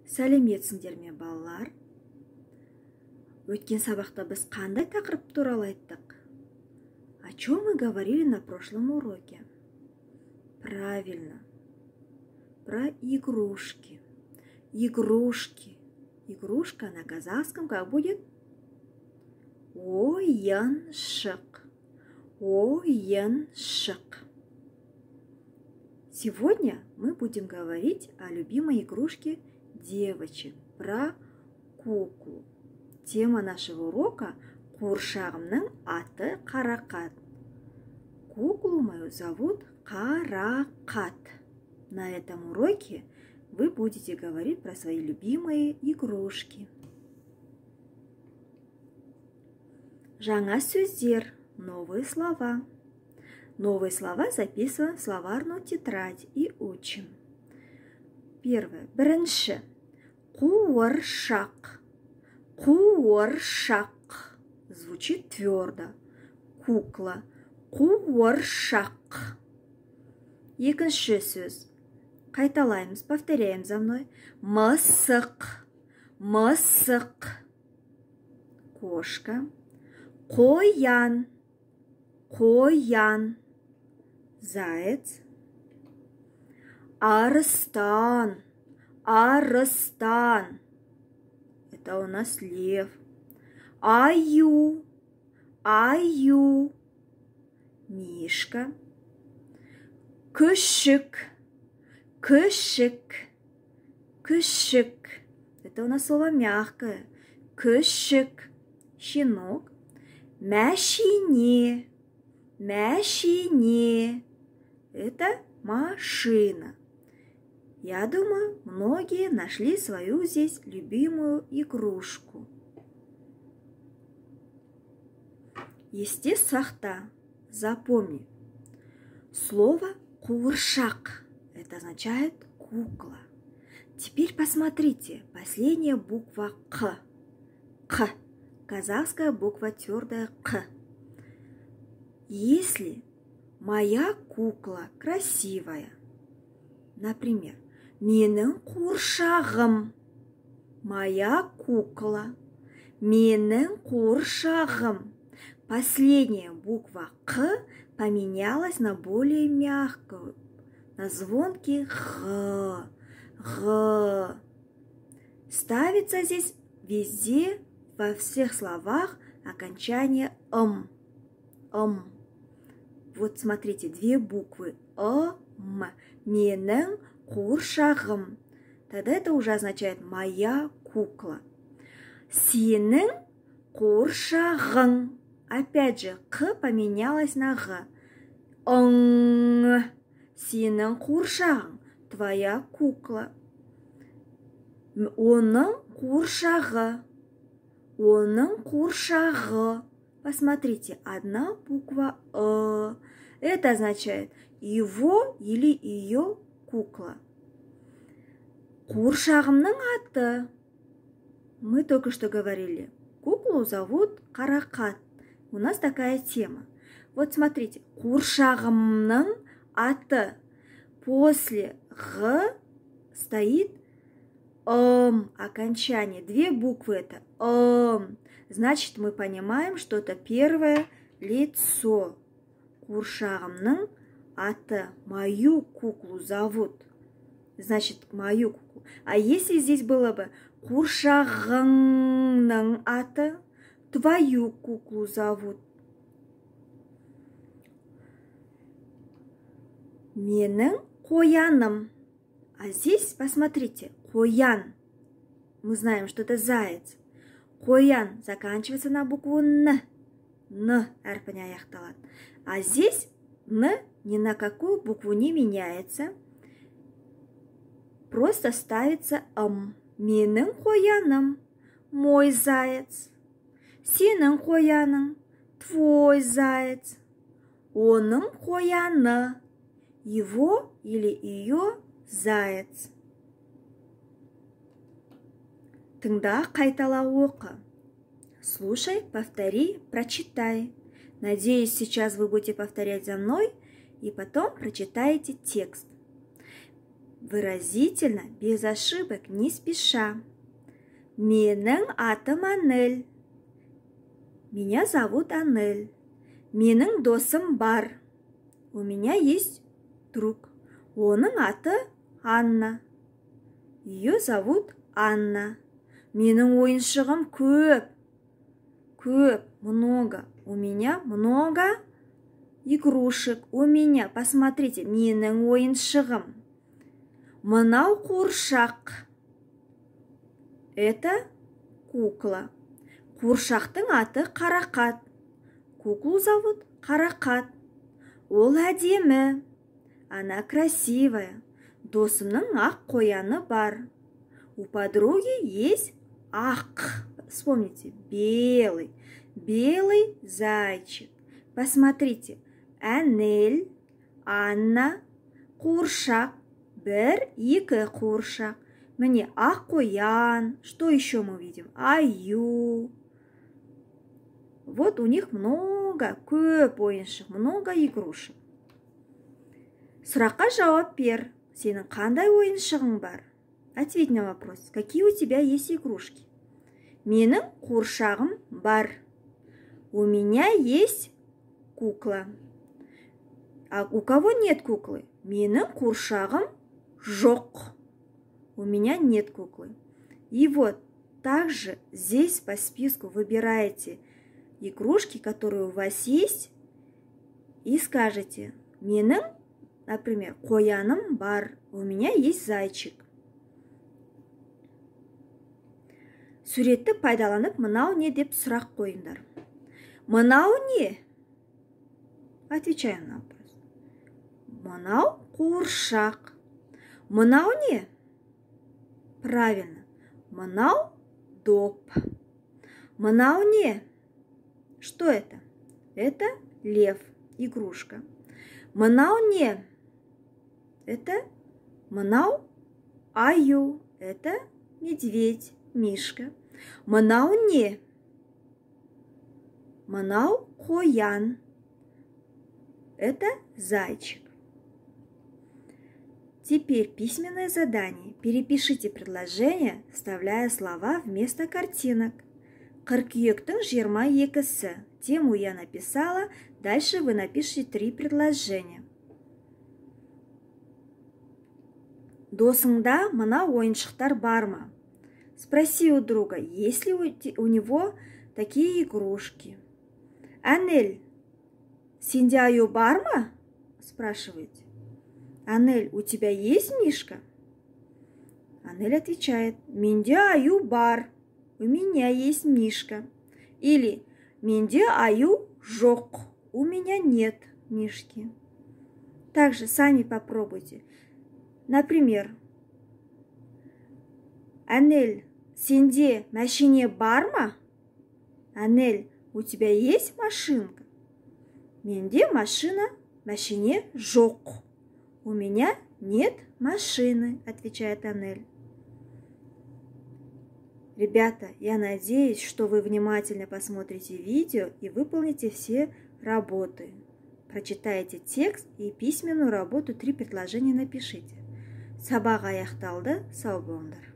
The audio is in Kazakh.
Сәлеметсіңдер ме, балалар? Өткен сабақта біз қандай тақырып туралы айттық? О чем мы говорили на прошлом уроке? Правильно. Про игрушки. Игрушки. Игрушка на казахском как будет? Ойыншық. Ойыншық. Сегодня мы будем говорить о любимой игрушке девочек, про куклу. Тема нашего урока – Қуыршағымның аты Қарақат. Куклу мою зовут Қарақат. На этом уроке вы будете говорить про свои любимые игрушки. Жаңа сөздер, новые слова. Новые слова записываем в словарную тетрадь и учим. Первое. Бірінші. Қуыршақ. Қуыршақ. Звучит твердо. Кукла. Қуыршақ. Екінші сөз. Қайталаймыз, повторяем за мной. Мысық. Мысық. Кошка. Қоян. Қоян. Заяц. Арыстан. Арыстан. Это у нас лев. Аю. Аю. Мишка. Күшік. Күшік. Күшік. Это у нас слово мягкое. Күшік. Щенок. Мәшине. Мәшине. Это машина. Я думаю, многие нашли свою здесь любимую игрушку. Есте-сақта. Запомни. Слово «қуыршақ» это означает кукла. Теперь посмотрите. Последняя буква «К». «К». Казахская буква твердая «К». Если моя кукла красивая, например, менің қуыршағым, моя кукла, менің қуыршағым. Последняя буква «К» поменялась на более мягкую, на звонкий «Г». «Г». Ставится здесь везде, во всех словах, окончание «м». «м». Вот смотрите, две буквы «м». Менің қуыршағым. Тогда это уже означает «моя кукла». Сенің қуыршағың. Опять же, «к» поменялась на «г». «ың». Сенің қуыршағың. Твоя кукла. Оның қуыршағы. Оның қуыршағы. Посмотрите, одна буква «э». Это означает его или ее кукла. Қуыршағымның аты. Мы только что говорили. Куклу зовут Қарақат. У нас такая тема. Вот смотрите. Қуыршағымның аты. После «г» стоит окончание. Две буквы это Значит, мы понимаем, что это первое лицо. Қуыршағымның аты. Мою куклу зовут. Значит, мою куклу. А если здесь было бы қуыршағыңның аты, твою куклу зовут. Менің қояным. А здесь, посмотрите, қоян. Мы знаем, что это заяц. Қоян заканчивается на букву «н». «Н» әрпіне аяқталады. А здесь «н» ни на какую букву не меняется. Просто ставится «м». Менің қояным. Мой заяц. Сенің қояның. Твой заяц. Оның қояны. Его или ее заяц. Тыңда, қайтала оқы. Слушай, повтори, прочитай. Надеюсь, сейчас вы будете повторять за мной и потом прочитаете текст. выразительно, без ошибок, не спеша. Менің атым Анель. Меня зовут Анель. Менің досым бар. У меня есть друг. Оның аты Анна. Ее зовут Анна. Менің ойыншығым көп. Көп, много. У меня много игрушек. У меня, посмотрите, менің ойыншығым. Мынау қуыршақ. Это кукла. Қуыршақтың аты Қарақат. Куклу зовут Қарақат. Ол әдемі. Она красивая. Досымның ақ қояны бар. У подруги есть ақ. Вспомните, белый. Белый зайчик. Посмотрите. Анель, Анна, қуыршақ. Бір, екі қуыршақ. Міне, ақ қоян. Что еще мы видим? Аю. Вот у них много, көп ойыншық, много игрушек. Сұраққа жауап бер. Сенің қандай ойыншығың бар? Ответь на вопрос. Какие у тебя есть игрушки? Менің қуыршағым бар. У меня есть кукла. А у кого нет куклы? Менің қуыршағым жоқ. У меня нет куклы. И вот также здесь по списку выбираете игрушки, которые у вас есть, и скажете: менің, например, қояным бар, у меня есть зайчик. Суретті пайдаланып, мынау не деп сұрақ қойыңдар. Мынау не? Отвечаем на вопрос. Мынау қуыршақ. Мынау не? Правильно. Мынау доп. Мынау не? Что это? Это лев, игрушка. Мынау не? Это мынау аю. Это медведь, мишка. Мынау не? Мынау қоян. Это зайчик. Теперь письменное задание. Перепишите предложение, вставляя слова вместо картинок. Қыркүйектің 22-сі. Тему я написала. Дальше вы напишите 3 предложения. Досыңда мына ойыншықтар бар ма? Спроси у друга, есть ли у него такие игрушки. Анель, сенде аю бар ма? Спрашиваете. Анель, у тебя есть мишка? Анель отвечает: менде аю бар. У меня есть мишка. Или менде аю жоқ. У меня нет мишки. Также сами попробуйте. Например, Анель, сенде машине бар ма? Анель, у тебя есть машинка? Менде машина, машине жоқ. У меня нет машины, отвечает Анель. Ребята, я надеюсь, что вы внимательно посмотрите видео и выполните все работы. Прочитайте текст и письменную работу 3 предложения напишите. Сабақ аяқталды, сау болыңдар.